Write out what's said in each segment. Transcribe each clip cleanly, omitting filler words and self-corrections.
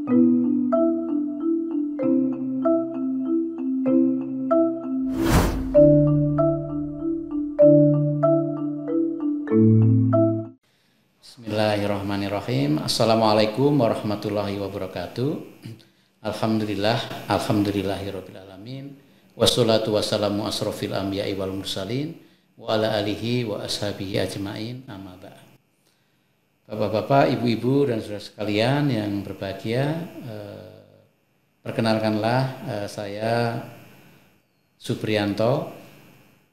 Bismillahirrahmanirrahim. Assalamualaikum warahmatullahi wabarakatuh. Alhamdulillahirabbil alamin. Wassalatu wassalamu asrofil anbiya'i wal mursalin wa ala alihi wa ashabihi ajmain. Amma ba'd. Bapak-bapak, ibu-ibu dan saudara sekalian yang berbahagia, perkenalkanlah saya Supriyanto,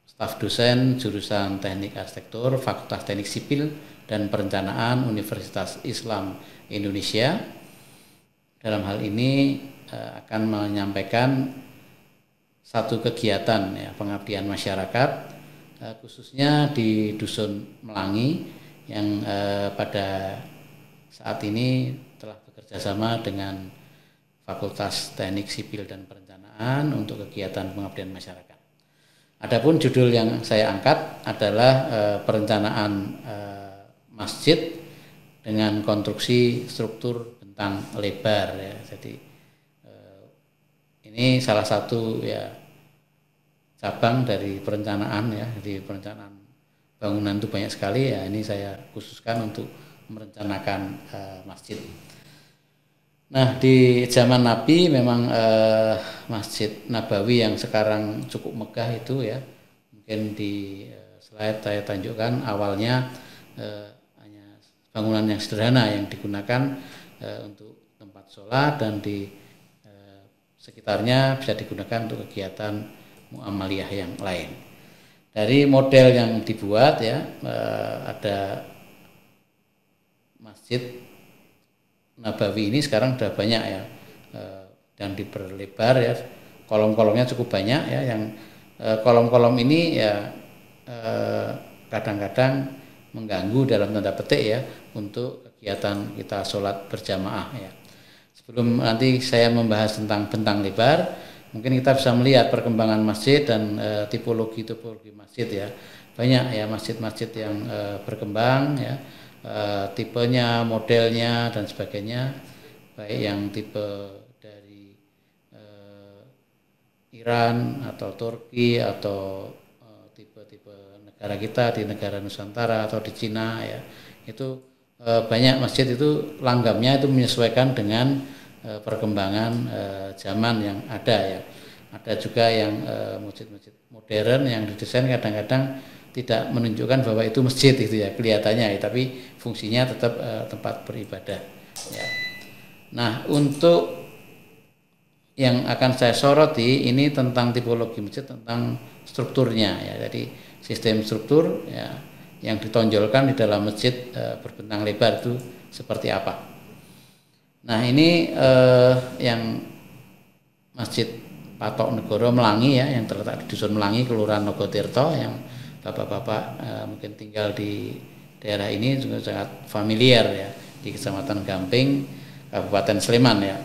staf dosen jurusan Teknik Arsitektur Fakultas Teknik Sipil dan Perencanaan Universitas Islam Indonesia. Dalam hal ini akan menyampaikan satu kegiatan pengabdian masyarakat, khususnya di Dusun Melangi yang pada saat ini telah bekerja sama dengan Fakultas Teknik Sipil dan Perencanaan untuk kegiatan pengabdian masyarakat. Adapun judul yang saya angkat adalah perencanaan masjid dengan konstruksi struktur bentang lebar ya. Jadi ini salah satu cabang dari perencanaan ya. Jadi perencanaan bangunan itu banyak sekali ya. Ini saya khususkan untuk merencanakan masjid. Nah, di zaman Nabi memang Masjid Nabawi yang sekarang cukup megah itu ya. Mungkin di slide saya tunjukkan awalnya bangunan yang sederhana yang digunakan untuk tempat sholat dan di sekitarnya bisa digunakan untuk kegiatan muamaliyah yang lain. Dari model yang dibuat ya ada Masjid Nabawi ini sekarang sudah banyak ya dan diperlebar ya, kolom-kolomnya cukup banyak ya. Yang kolom-kolom ini ya kadang-kadang mengganggu dalam tanda petik ya untuk kegiatan kita sholat berjamaah ya. Sebelum nanti saya membahas tentang bentang lebar, mungkin kita bisa melihat perkembangan masjid dan tipologi masjid ya. Banyak ya masjid-masjid yang berkembang ya, tipenya, modelnya dan sebagainya, baik yang tipe dari Iran atau Turki atau tipe-tipe negara kita di negara Nusantara atau di Cina ya. Itu banyak masjid itu langgamnya itu menyesuaikan dengan perkembangan zaman yang ada ya. Ada juga yang masjid-masjid modern yang didesain kadang-kadang tidak menunjukkan bahwa itu masjid itu ya kelihatannya ya, tapi fungsinya tetap tempat beribadah ya. Nah, untuk yang akan saya soroti ini tentang tipologi masjid, tentang strukturnya ya. Jadi sistem struktur ya yang ditonjolkan di dalam masjid berbentang lebar itu seperti apa. Nah, ini yang Masjid Patok Negoro Melangi ya, yang terletak di Dusun Melangi, Kelurahan Nogotirto, yang bapak-bapak mungkin tinggal di daerah ini juga sangat familiar ya, di Kecamatan Gamping, Kabupaten Sleman ya.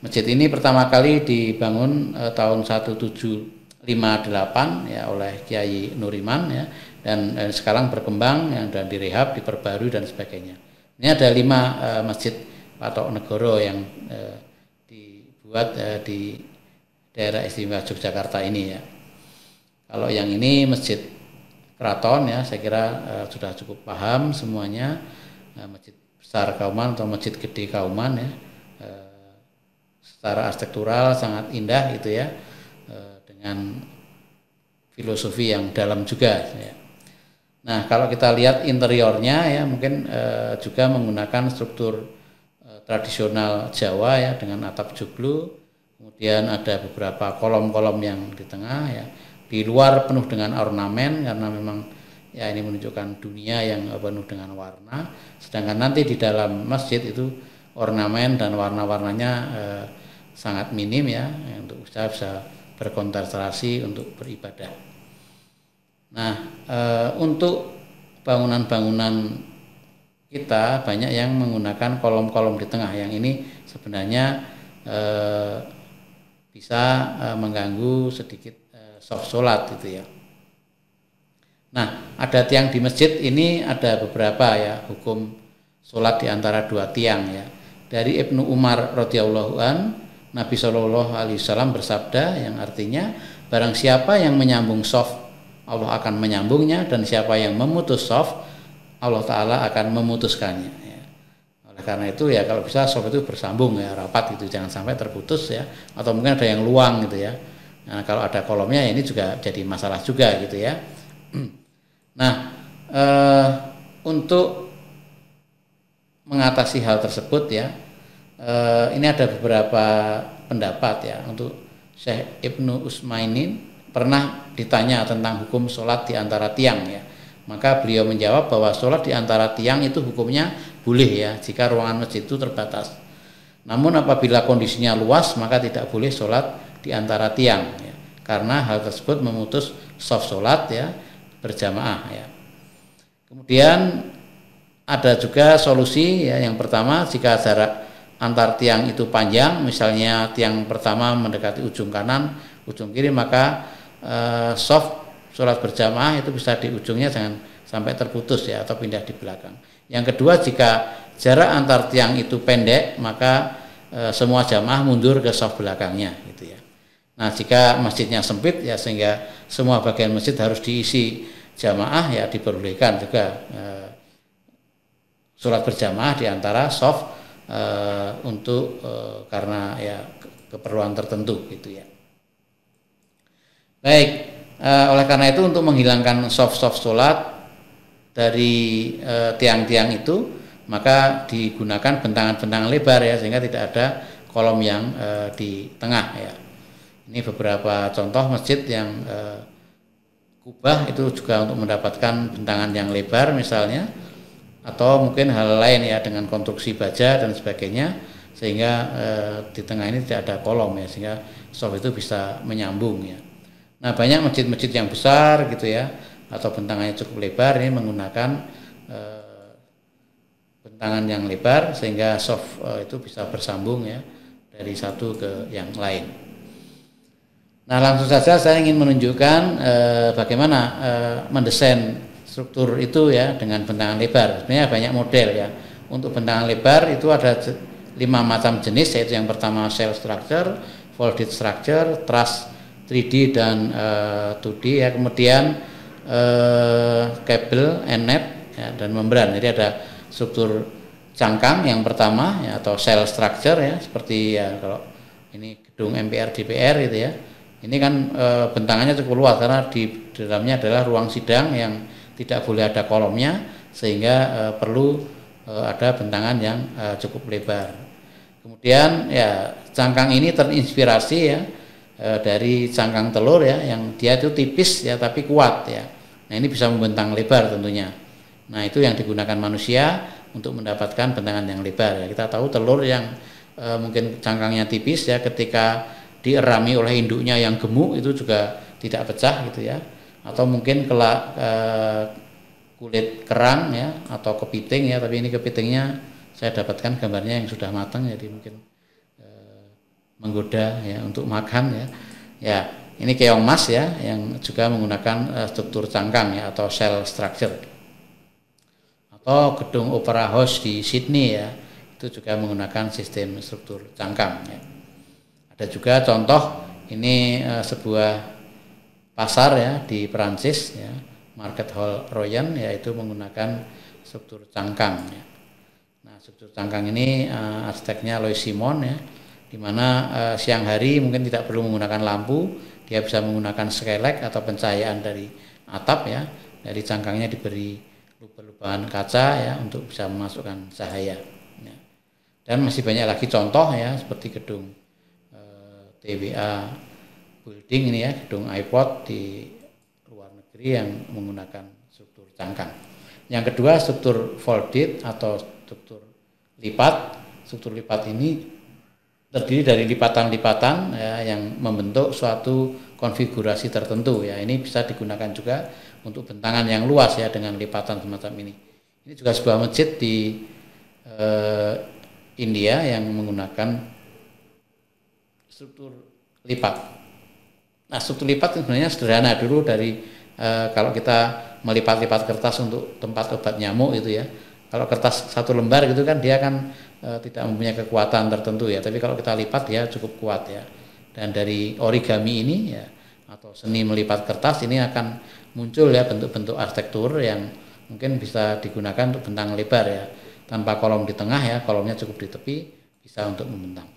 Masjid ini pertama kali dibangun tahun 1758 ya oleh Kiai Nuriman ya, dan sekarang berkembang yang dan direhab, diperbarui dan sebagainya. Ini ada 5 masjid Patok Negoro yang dibuat di daerah istimewa Yogyakarta ini ya. Kalau yang ini Masjid Keraton ya, saya kira sudah cukup paham semuanya, Masjid Besar Kauman atau Masjid Gede Kauman ya. Secara arsitektural sangat indah gitu ya, dengan filosofi yang dalam juga ya. Nah, kalau kita lihat interiornya ya, mungkin juga menggunakan struktur tradisional Jawa ya, dengan atap joglo, kemudian ada beberapa kolom-kolom yang di tengah ya. Di luar penuh dengan ornamen karena memang ya ini menunjukkan dunia yang penuh dengan warna. Sedangkan nanti di dalam masjid itu ornamen dan warna-warnanya sangat minim ya, untuk bisa berkonsentrasi untuk beribadah. Nah, untuk bangunan-bangunan kita banyak yang menggunakan kolom-kolom di tengah, yang ini sebenarnya bisa mengganggu sedikit soft sholat gitu ya. Nah, ada tiang di masjid ini ada beberapa ya, hukum sholat di antara 2 tiang ya. dari Ibnu Umar radhiyallahu an, Nabi Shallallahu alaihi wasallam bersabda yang artinya barang siapa yang menyambung shaf, Allah akan menyambungnya, dan siapa yang memutus shaf, Allah taala akan memutuskannya ya. Oleh karena itu ya kalau bisa shaf itu bersambung ya, rapat gitu, jangan sampai terputus ya, atau mungkin ada yang luang gitu ya. Nah, kalau ada kolomnya ini juga jadi masalah juga gitu ya. Nah, untuk mengatasi hal tersebut ya, ini ada beberapa pendapat ya. Untuk Syekh Ibnu Utsmainin pernah ditanya tentang hukum sholat di antara tiang ya, maka beliau menjawab bahwa sholat di antara tiang itu hukumnya boleh ya jika ruangan masjid itu terbatas. Namun apabila kondisinya luas maka tidak boleh sholat di antara tiang ya, karena hal tersebut memutus shaf sholat ya berjamaah ya. Kemudian ada juga solusi ya, yang pertama jika jarak antar tiang itu panjang, misalnya tiang pertama mendekati ujung kanan, ujung kiri, maka shaf sholat berjamaah itu bisa di ujungnya jangan sampai terputus ya, atau pindah di belakang. Yang kedua, jika jarak antar tiang itu pendek, maka semua jamaah mundur ke shaf belakangnya gitu ya. Nah, jika masjidnya sempit ya sehingga semua bagian masjid harus diisi jamaah ya, diperbolehkan juga sholat berjamaah di antara shaf untuk karena ya keperluan tertentu gitu ya. Baik, oleh karena itu untuk menghilangkan shaf-shaf sholat dari tiang-tiang itu, maka digunakan bentangan-bentangan lebar ya, sehingga tidak ada kolom yang di tengah ya. Ini beberapa contoh masjid yang kubah itu juga untuk mendapatkan bentangan yang lebar misalnya, atau mungkin hal lain ya dengan konstruksi baja dan sebagainya, sehingga di tengah ini tidak ada kolom ya, sehingga shaf itu bisa menyambung ya. Nah, banyak masjid-masjid yang besar gitu ya, atau bentangannya cukup lebar, ini menggunakan bentangan yang lebar sehingga shaf itu bisa bersambung ya dari satu ke yang lain. Nah, langsung saja saya ingin menunjukkan bagaimana mendesain struktur itu ya dengan bentangan lebar. Sebenarnya banyak model ya. Untuk bentangan lebar itu ada 5 macam jenis, yaitu yang pertama shell structure, folded structure, truss 3D dan 2D ya. Kemudian cable, end-net ya, dan membran. Jadi ada struktur cangkang yang pertama ya, atau shell structure ya, seperti ya kalau ini gedung MPR DPR gitu ya. Ini kan bentangannya cukup luas karena di dalamnya adalah ruang sidang yang tidak boleh ada kolomnya, sehingga perlu ada bentangan yang cukup lebar. Kemudian ya cangkang ini terinspirasi ya dari cangkang telur ya, yang dia itu tipis ya tapi kuat ya. Nah, ini bisa membentang lebar tentunya. Nah, itu yang digunakan manusia untuk mendapatkan bentangan yang lebar ya. Kita tahu telur yang mungkin cangkangnya tipis ya, ketika dierami oleh induknya yang gemuk itu juga tidak pecah gitu ya. Atau mungkin kulit kerang ya, atau kepiting ya, tapi ini kepitingnya saya dapatkan gambarnya yang sudah matang, jadi mungkin menggoda ya untuk makan ya. Ya, ini keong mas ya, yang juga menggunakan struktur cangkang ya, atau shell structure. Atau gedung Opera House di Sydney ya, itu juga menggunakan sistem struktur cangkang ya. Ada juga contoh ini sebuah pasar ya di Perancis ya, Market Hall Royan, yaitu menggunakan struktur cangkang ya. Nah, struktur cangkang ini arsiteknya Louis Simon ya, di mana siang hari mungkin tidak perlu menggunakan lampu, dia bisa menggunakan skylight atau pencahayaan dari atap ya. Dari cangkangnya diberi lubang-lubangan kaca ya untuk bisa memasukkan cahaya ya. Dan masih banyak lagi contoh ya, seperti gedung TWA building ini ya, gedung iPod di luar negeri yang menggunakan struktur cangkang. Yang kedua, struktur folded atau struktur lipat. Struktur lipat ini terdiri dari lipatan-lipatan ya, yang membentuk suatu konfigurasi tertentu ya. Ini bisa digunakan juga untuk bentangan yang luas ya, dengan lipatan semacam ini. Ini juga sebuah masjid di India yang menggunakan struktur lipat. Nah, struktur lipat sebenarnya sederhana dulu dari kalau kita melipat-lipat kertas untuk tempat obat nyamuk itu ya. Kalau kertas satu lembar gitu kan dia kan tidak mempunyai kekuatan tertentu ya, tapi kalau kita lipat ya cukup kuat ya. Dan dari origami ini ya, atau seni melipat kertas ini akan muncul ya bentuk-bentuk arsitektur yang mungkin bisa digunakan untuk bentang lebar ya, tanpa kolom di tengah ya, kolomnya cukup di tepi, bisa untuk membentang.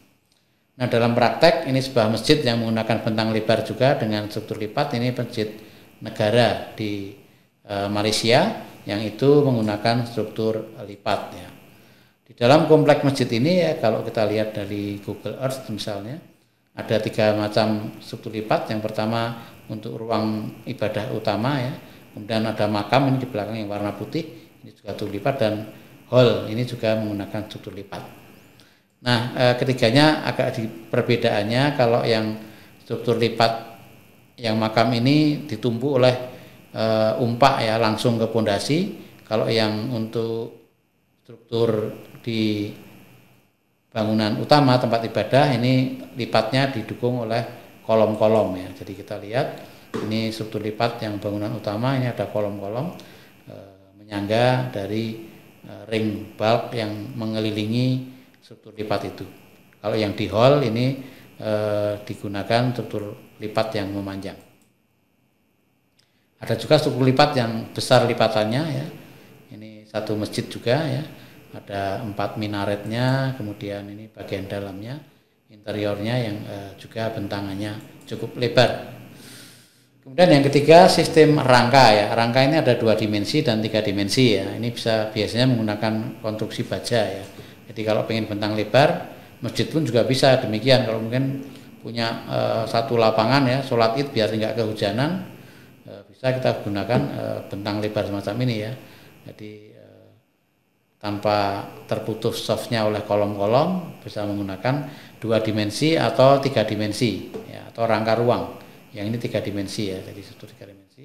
Nah, dalam praktek ini sebuah masjid yang menggunakan bentang lebar juga dengan struktur lipat, ini masjid negara di Malaysia yang itu menggunakan struktur lipat ya. Di dalam kompleks masjid ini ya, kalau kita lihat dari Google Earth misalnya, ada 3 macam struktur lipat. Yang pertama untuk ruang ibadah utama ya, kemudian ada makam ini di belakang yang warna putih, ini juga struktur lipat, dan hall ini juga menggunakan struktur lipat. Nah, ketiganya agak di perbedaannya, kalau yang struktur lipat yang makam ini ditumpuk oleh umpak ya langsung ke pondasi. Kalau yang untuk struktur di bangunan utama tempat ibadah ini lipatnya didukung oleh kolom-kolom ya. Jadi kita lihat ini struktur lipat yang bangunan utama, ini ada kolom-kolom menyangga dari ring bulk yang mengelilingi struktur lipat itu. Kalau yang di hall ini digunakan struktur lipat yang memanjang. Ada juga struktur lipat yang besar lipatannya ya. Ini satu masjid juga ya. Ada 4 minaretnya, kemudian ini bagian dalamnya, interiornya yang juga bentangannya cukup lebar. Kemudian yang ketiga sistem rangka ya. Rangka ini ada 2 dimensi dan 3 dimensi ya. Ini bisa biasanya menggunakan konstruksi baja ya. Jadi kalau pengen bentang lebar, masjid pun juga bisa demikian. Kalau mungkin punya satu lapangan ya, sholat id biar nggak kehujanan, bisa kita gunakan bentang lebar semacam ini ya. Jadi tanpa terputus softnya oleh kolom-kolom, bisa menggunakan 2 dimensi atau 3 dimensi ya, atau rangka ruang. Yang ini 3 dimensi ya, jadi 3 dimensi.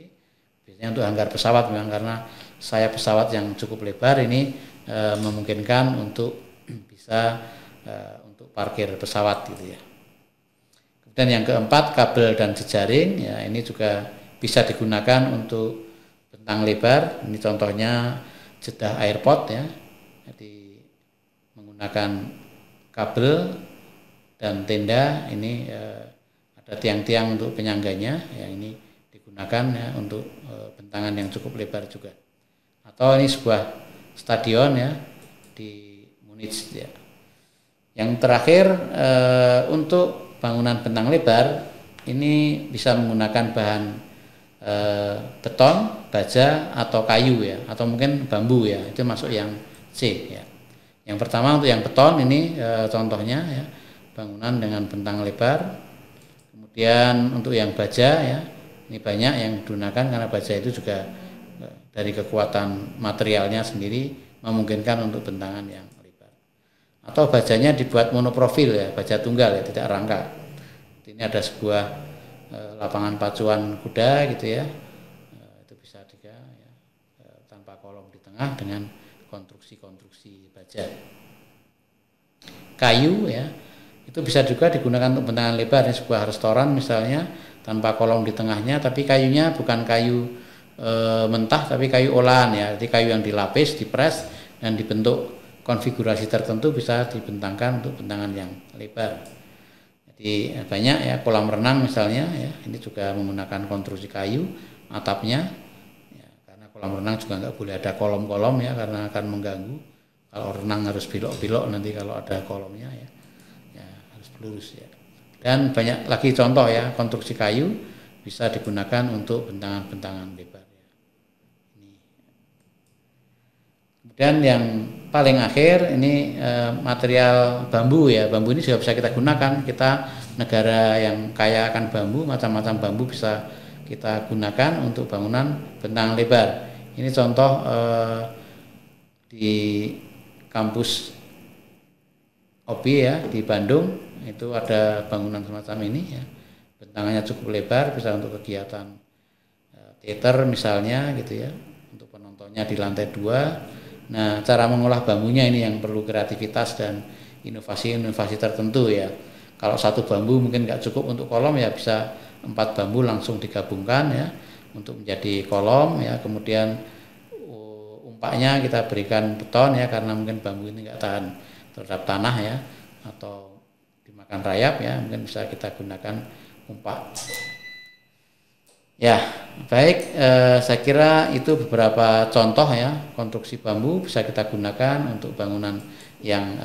Biasanya untuk hanggar pesawat memang karena sayap pesawat yang cukup lebar ini memungkinkan untuk bisa untuk parkir pesawat gitu ya. Kemudian yang keempat kabel dan jejaring ya, ini juga bisa digunakan untuk bentang lebar. Ini contohnya Jeddah Airport ya. Jadi menggunakan kabel dan tenda, ini ada tiang-tiang untuk penyangganya ya, ini digunakan ya untuk bentangan yang cukup lebar juga. Atau ini sebuah stadion ya di Munich ya. Yang terakhir untuk bangunan bentang lebar ini bisa menggunakan bahan beton, baja atau kayu ya, atau mungkin bambu ya. Itu masuk yang C ya. Yang pertama untuk yang beton ini contohnya ya, bangunan dengan bentang lebar. Kemudian untuk yang baja ya, ini banyak yang digunakan karena baja itu juga dari kekuatan materialnya sendiri memungkinkan untuk bentangan yang lebar. Atau bajanya dibuat monoprofil ya, baja tunggal ya, tidak rangka. Ini ada sebuah lapangan pacuan kuda gitu ya, itu bisa juga ya, tanpa kolom di tengah dengan konstruksi baja. Kayu ya, itu bisa juga digunakan untuk bentangan lebar. Ini sebuah restoran misalnya tanpa kolom di tengahnya, tapi kayunya bukan kayu mentah tapi kayu olahan ya. Jadi kayu yang dilapis, dipres dan dibentuk konfigurasi tertentu bisa dibentangkan untuk bentangan yang lebar. Jadi banyak ya, kolam renang misalnya ya, ini juga menggunakan konstruksi kayu atapnya ya, karena kolam renang juga nggak boleh ada kolom-kolom ya, karena akan mengganggu. Kalau renang harus belok-belok nanti kalau ada kolomnya ya, ya harus lurus ya. Dan banyak lagi contoh ya, konstruksi kayu bisa digunakan untuk bentangan-bentangan lebar ya. Ini. Kemudian yang paling akhir ini material bambu ya. Bambu ini juga bisa kita gunakan. Kita negara yang kaya akan bambu, macam-macam bambu bisa kita gunakan untuk bangunan bentangan lebar. Ini contoh di kampus OBI ya di Bandung, itu ada bangunan semacam ini ya. Bentangannya cukup lebar, bisa untuk kegiatan teater misalnya gitu ya, untuk penontonnya di lantai 2. Nah, cara mengolah bambunya ini yang perlu kreativitas dan inovasi-inovasi tertentu ya. Kalau satu bambu mungkin nggak cukup untuk kolom ya, bisa 4 bambu langsung digabungkan ya untuk menjadi kolom ya. Kemudian umpaknya kita berikan beton ya, karena mungkin bambu ini nggak tahan terhadap tanah ya, atau dimakan rayap ya, mungkin bisa kita gunakan umpak. Ya, baik, saya kira itu beberapa contoh ya konstruksi bambu bisa kita gunakan untuk bangunan yang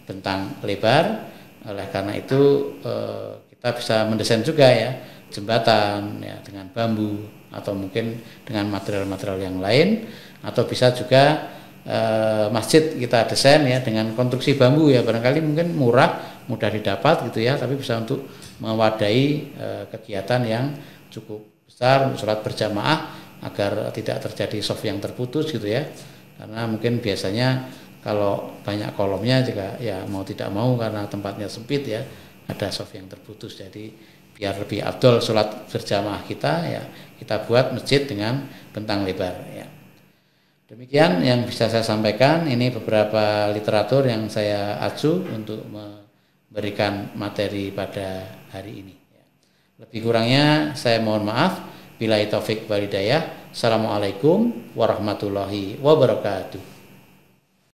bentang lebar. Oleh karena itu kita bisa mendesain juga ya jembatan ya dengan bambu, atau mungkin dengan material-material yang lain, atau bisa juga masjid kita desain ya dengan konstruksi bambu ya, barangkali mungkin murah, mudah didapat gitu ya, tapi bisa untuk mewadahi kegiatan yang cukup besar untuk sholat berjamaah agar tidak terjadi soft yang terputus gitu ya, karena mungkin biasanya kalau banyak kolomnya juga ya mau tidak mau karena tempatnya sempit ya, ada soft yang terputus. Jadi biar lebih afdol sholat berjamaah kita ya, kita buat masjid dengan bentang lebar ya. Demikian yang bisa saya sampaikan. Ini beberapa literatur yang saya acu untuk memberikan materi pada hari ini. Lebih kurangnya saya mohon maaf. Billahi taufik wal hidayah. Assalamualaikum warahmatullahi wabarakatuh.